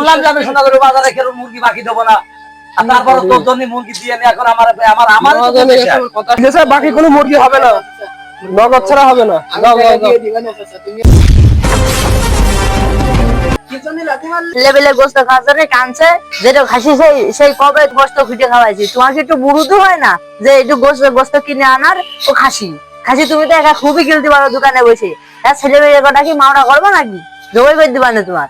বললাম যে আমি সোনাগড় বাজারে কেন মুরগি বাকি দেবো না, আর তারপর তোর জন্য মুরগি দিয়ে নি, এখন আমার বাকি কোনো মুরগি হবে না, নগদ ছাড়া হবে না। লেভেলে গোস্ত খাওয়ার জন্য কানছে, যেটা খাসি সেই কবে গোস্ত খুঁজে খাওয়াইছি। তোমার কি একটু বুড়ুত হয় না যে একটু গোস্ত কিনে আনার? ও খাসি তুমি তো একা খুবই কিনতে পারো দোকানে বসে। হ্যাঁ, ছেলে মেয়ে কটা কি মাওনা করবো নাকি? জবাই করে দিবা না তোমার?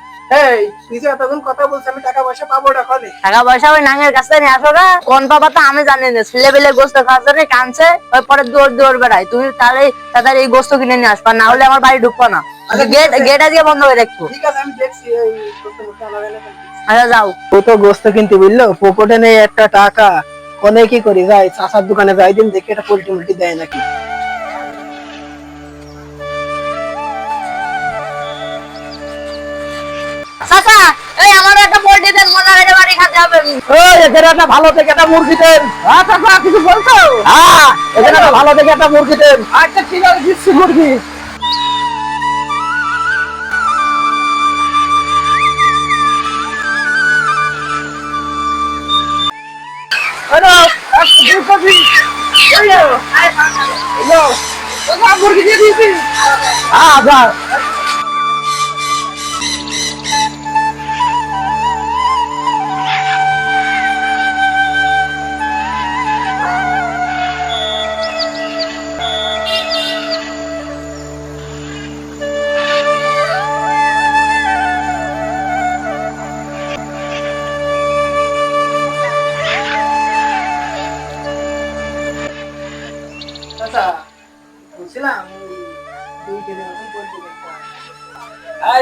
টাকা পয়সা ওই নাঙের কাছ থেকে নিয়ে আসো না, কোন পাবা তা আমি জানি না। ছেলে পেলে গোস্ত খাওয়ার জন্য কানছে, ওই পরে দৌড় বেড়ায়। তুমি তাহলে তাড়াতাড়ি এই গোস্ত কিনে নিয়ে আসবা, না হলে আমার বাড়ি ঢুকবো না। গেট আজকে বন্ধ করে রাখবো। আচ্ছা যাও। ও তো গোস্ত কিনতে বুঝলো, পকেটে নেই একটা টাকা, কোনে কি করি, যাই চাচার দোকানে যাই, দিন দেখি একটা পোল্ট্রি মুলটি দেয় নাকি। চাচা, এই আমার একটা পোল্ট্রি দেন, মজা করে বাড়ি খেতে হবে। ওই এখানে একটা ভালো থেকে একটা মুরগি দেন। আচ্ছা কিছু বলছো? হ্যাঁ, এখানে একটা ভালো থেকে একটা মুরগি দেন। আচ্ছা ঠিক আছে, দিচ্ছি মুরগি। মুরগি দিয়ে দিয়েছি। আচ্ছা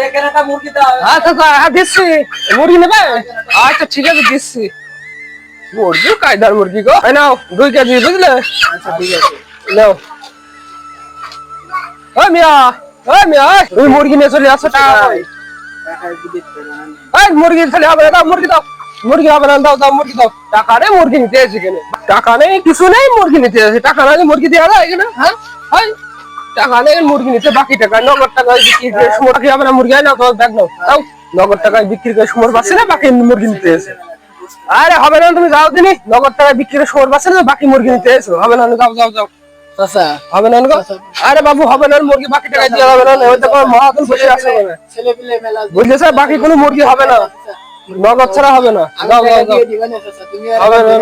এখানে একটা মুরগি দাও। দিচ্ছি। মুরগি নেবে? আচ্ছা ঠিক আছে, দিচ্ছি। মুরগি কায়দার মুরগি গো, নাও 2 কেজি, বুঝলে? আচ্ছা ঠিক আছে, নাও। ওই মিয়া তুমি মুরগি নিয়ে চলে আসো। মুরগি খালি হবে না, মুরগি দাও। মুরগি হবে না, দাও মুরগি দাও। টাকা নেই, মুরগি নিতে এসে কেন? টাকা নেই, কিছু নেই, মুরগি নিতে এসে। টাকা নেই, মুরগি দেওয়া যায় এখানে? হ্যাঁ টাকা নেই, মুরগি নিতে, বাকি টাকা নগদ টাকায় বিক্রি করে সময় কি হবে না? মুরগি হয় না, তো ব্যাগ নাও, তাও নগদ টাকায় বিক্রি করে সময় পাচ্ছে না, বাকি মুরগি নিতে এসে। আরে হবে না, তুমি যাও দিনই, নগদ টাকায় বিক্রি করে সময় পাচ্ছে না, বাকি মুরগি নিতে এসো। হবে না, যাও হবে না গো। আরে বাবু হবে না, মুরগি বাকি টাকায় দিয়ে হবে না, ওই দেখো মহাজন বসে আছে, বুঝলে স্যার? বাকি কোনো মুরগি হবে না, নগদ ছাড়া হবে না। যাও হবে না,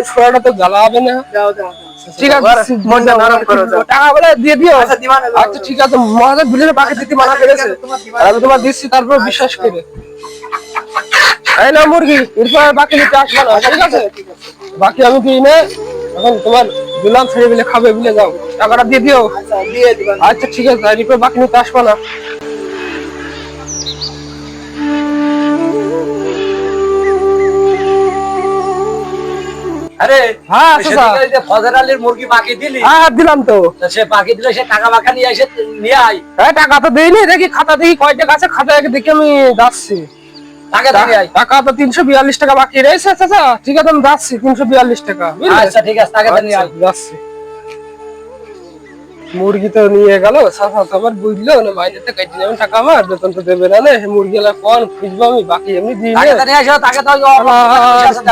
ছোড়াটা তো জ্বালা হবে না। ঠিক আছে, টাকা বলে দিয়ে দিও। আচ্ছা ঠিক আছে, মহাজন বুঝলে বাকি দিতে মানা করেছে, আমি তোমার দিচ্ছি, তারপর বিশ্বাস করে। এই না মুরগি, এরপর বাকি দিতে আসবে না, ঠিক আছে? বাকি আমি কিনে এখন তোমার দিলাম, ছেড়ে বিলে খাবে বিলে, যাও টাকাটা দিয়ে দিও। আচ্ছা ঠিক আছে, এরপর বাকি নিতে আসবে না। আরে হ্যাঁ ফজর আলীর মুরগি বাকি দিলি? হ্যাঁ দিলাম তো। সে বাকি দিলে সে টাকা বাকা নিয়ে এসে নিয়ে আয়। টাকা তো দেইনি, দেখি খাতা দেখি কয় টাকা আছে, খাতা দেখি আমি যাচ্ছি। টাকা তো 342 টাকা বাকি রয়েছে। আচ্ছা ঠিক আছে, আমি যাচ্ছি, 342 টাকা। আচ্ছা ঠিক আছে, টাকাটা নিয়ে আয়। যাচ্ছি। মুরগি তো নিয়ে গেল, আমার বুঝলো না, মাইনেটা কেটে নেবেন, টাকা আমার বেতন তো দেবে না। মুরগি এলা কোন খুঁজবো আমি, বাকি এমনি দিই।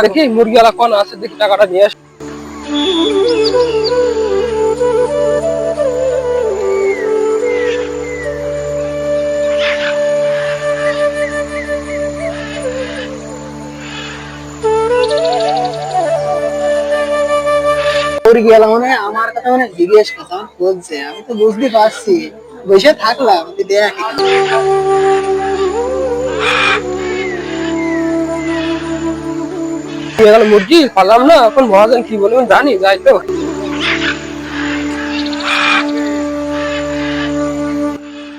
দেখি মুরগি এলা কোন আছে, দেখি টাকাটা নিয়ে আস। মানে আমার কথা মানে জিজ্ঞেস কথা বলছে, আমি তো বুঝতে পারছি, বসে থাকলাম মুরগি পালাম না, এখন মহাজন কি বলবেন জানি, যাই তো।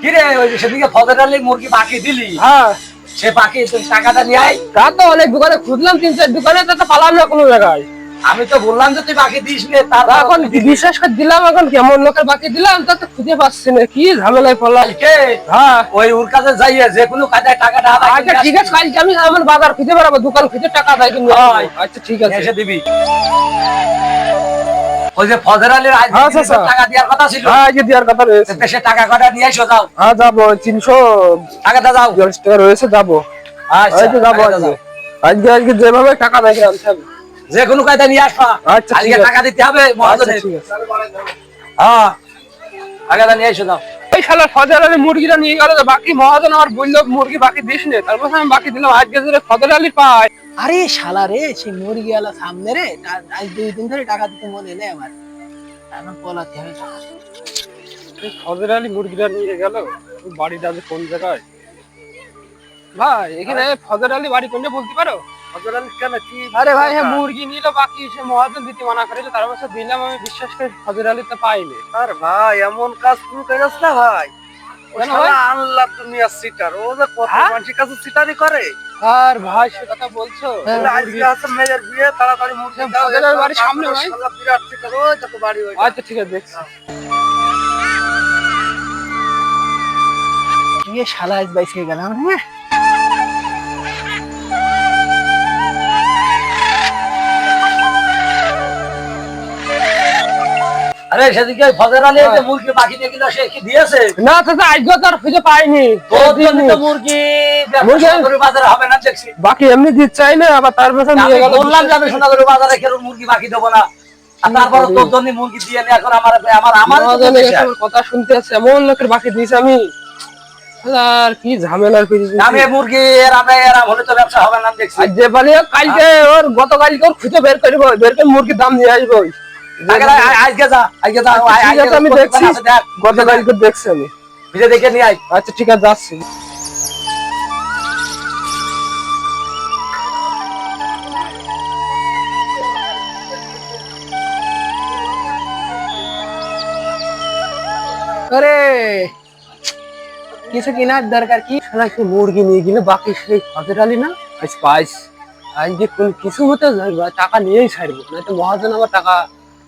কিরে ওই সেদিকে ফজর আলীর মুরগি বাকি দিলি? হ্যাঁ, সে বাকি টাকাটা নিয়ে আয়। তা তো অনেক দোকানে খুঁজলাম, 3-4 দোকানে, তা পালাম না কোনো জায়গায়। আমি তো বললাম যে তুই বাকি দিস নে, তার এখন বিশ্বাস করে দিলাম, এখন কেমন লোকের বাকি দিলাম তা তো খুঁজে পাচ্ছি না, কি ঝামেলায় পড়লাম। হ্যাঁ, ওই ওর কাছে যাইয়ে যে কোনো কায়দায় টাকাটা আদায়। আচ্ছা ঠিক আছে, কালকে আমি আমার বাজার খুঁজে বেড়াবো, দোকান খুঁজে টাকা দেয় কিন্তু। আচ্ছা ঠিক আছে, এসে দিবি। ওই যে ফজর আলীর আজ হ্যাঁ, আচ্ছা। টাকা দেওয়ার কথা ছিল, হ্যাঁ আজকে দেওয়ার কথা রয়েছে। সে টাকা কটা নিয়ে এসো যাও। হ্যাঁ যাবো, টাকাটা যাও। 340 টাকা রয়েছে, যাবো। আচ্ছা, আজকে যাবো, টাকাটা আজকে যাও। আজকে যেভাবে টাকা দেখে আনতে হবে। যে কোনো কায়দা নিয়ে আসবা। আচ্ছা, ঠিক আজকে আছে। টাকা দিতে হবে আচ্ছা মহাজনের। ঠিক আছে। হ্যাঁ, টাকাটা নিয়ে এসো যাও। এই শালা ফজর আলী মুরগিটা নিয়ে গেল, বাকি মহাজন আমার বললো মুরগি বাকি দিস নে, তারপর আমি বাকি দিলাম। আজকে যদি ফজর আলী পাই, আরে শালা রে, সেই মুরগি আলা সামনে রে, আজ 2 দিন ধরে টাকা দিতে মনে নেই আমার। এখন পলাতে হবে টাকা। এই ফজর আলী মুরগিটা নিয়ে গেল, বাড়িটা যে কোন জায়গায়? ভাই এখানে ফজর আলী বাড়ি কোনটা বলতে পারো? ফজর আলী কেন কি? আরে ভাই হ্যাঁ, মুরগি নিল বাকি সে মহাজন দিতে মানা করেছে, তার বছর দিলাম আমি, বিশ্বাস করে ফজর আলী তো পাইনি। আর ভাই এমন কাজ তুমি করিস না ভাই। ও কেন শালা ভাই? আনলা দুনিয়া সিটার, ও যে কত হ্যাঁ? মানুষের কাছে সিটারি করে। আর ভাই সে কথা বলছো? বলে আজকে আছে মেয়ের বিয়ে, তাড়াতাড়ি মুরগি দাও। ফজর আলীর বাড়ির সামনে ভাই? শালা বিরাট সিটার, ওই দেখো বাড়ি ওই। আচ্ছা ঠিক আছে, দেখছি। তুই এ শালা আজ বাইসে গেলাম হ্যাঁ। আরে সেদিকে ওই ফজর আলী যে মুরগি বাকি দিয়ে গেল, সে কি দিয়েছে? না চাচা, আজকে তো আর খুঁজে পাইনি। তোর জন্য তো মুরগি সোনাগরু বাজারে হবে না দেখছি। বাকি এমনি দিতে চাই না, আবার তার বছর আমি নিয়ে গেল। বললাম যে আমি সোনাগরু বাজারে কেন মুরগি বাকি দেবো না, আর তারপর তোর জন্য মুরগি দিয়ে নি। এখন আমার মহাজনের কাছে আমার কথা শুনতে আছে, এমন লোকের বাকি দিয়েছি আমি। আর কি ঝামেলার করে দিয়েছি। আমি মুরগি এরাম হলে তো ব্যবসা হবে না দেখছি। আজ যে বলে কালকে ওর গতকালকে ওর খুঁজে বের করবো, বের করে মুরগির দাম নিয়ে আসবো। আজকে যা, আজকে যা। ঠিক আছে, আমি দেখছি, গতকালকে দেখছি আমি। ভিজে দেখে নিয়ে আয়। আচ্ছা ঠিক আছে, যাচ্ছি। আরে কিছু কেনার দরকার কি? শালা কি মুরগি নিয়ে গেলে বাকি সেই ফজর আলী না আজ পাইস। আজকে কোন কিছু মতো টাকা নিয়েই ছাড়বো, না তো মহাজন আমার টাকা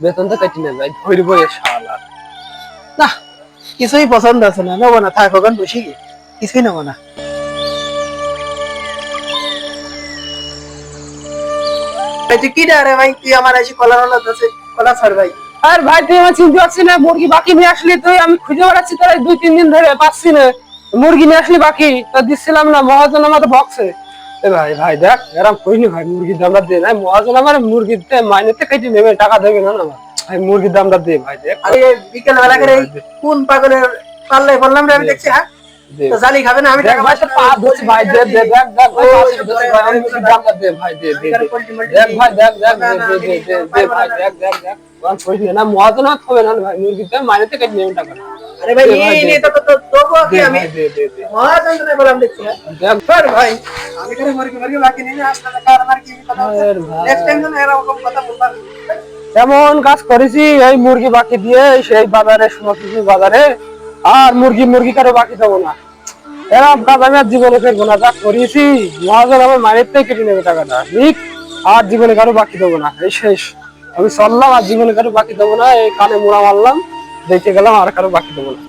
বেতন তো কেটে নেবে, ধরবো এ শালা। না, কিছুই পছন্দ আছে না, নেবো না, থাক ওখানে বসে গিয়ে কিছুই নেবো না। কি রে ভাই, তুই আমার এসে কলার হলো কলা ছাড় ভাই। আর ভাই তুই আমার চিনতে পারছি না, মুরগি বাকি নিয়ে আসলি তুই, আমি খুঁজে বেড়াচ্ছি তোর 2-3 দিন ধরে, পাচ্ছি না। মুরগি নিয়ে আসলি বাকি, তো দিচ্ছিলাম না, মহাজন আমাদের বক্সে। এ ভাই ভাই দেখ, এরকম করিনি ভাই, মুরগির দামটা দে না, মহাজন আমার মুরগিতে মাইনেতে কেটে নেবে, টাকা দেবে না না ভাই, মুরগির দামটা দে ভাই, দেখ। আরে বিকেল বেলা করে কোন পাগলের পাল্লায় বললাম রে, আমি দেখছি হ্যাঁ তো জালি খাবে না, আমি দেখ টাকা ভাই তো পা ধরছি ভাই, দে দে দেখ দেখ ভাই, পাশে ধরছি ভাই, আমি মুরগির দামটা দে ভাই, দে দে দেখ ভাই, দেখ দেখ দে দে দে দে ভাই, দেখ দেখ দেখ কোন কইনি না, মহাজন আর হবে না ভাই, মুরগিতে মাইনেতে কেটে নেবে টাকা। আরে ভাই এই নিয়ে তো দেবো কি আমি? দে দে দে মহাজনকে বললাম দেখছি হ্যাঁ। দেখ স্যার ভাই আমি করে মুরগি বাকি নিয়ে আসলে কারবার কি কথা বলছে? আরে ভাই। নেক্সট টাইম যেন এরকম কথা বলবা। এমন কাজ করেছি, এই মুরগি বাকি দিয়ে সেই বাজারে, সোনাপুর বাজারে, আর মুরগি কারো বাকি দেবো না। এরকম কাজ আমি আর জীবনে করবো না, যা করেছি মহাজন আমার মায়ের থেকে কেটে নেবে টাকাটা, ঠিক? আর জীবনে কারো বাকি দেবো না, এই শেষ। আমি চললাম, আর জীবনে কারো বাকি দেবো না, এই কানে মোড়া মারলাম, দেখে গেলাম, আর কারো বাকি দেবো না।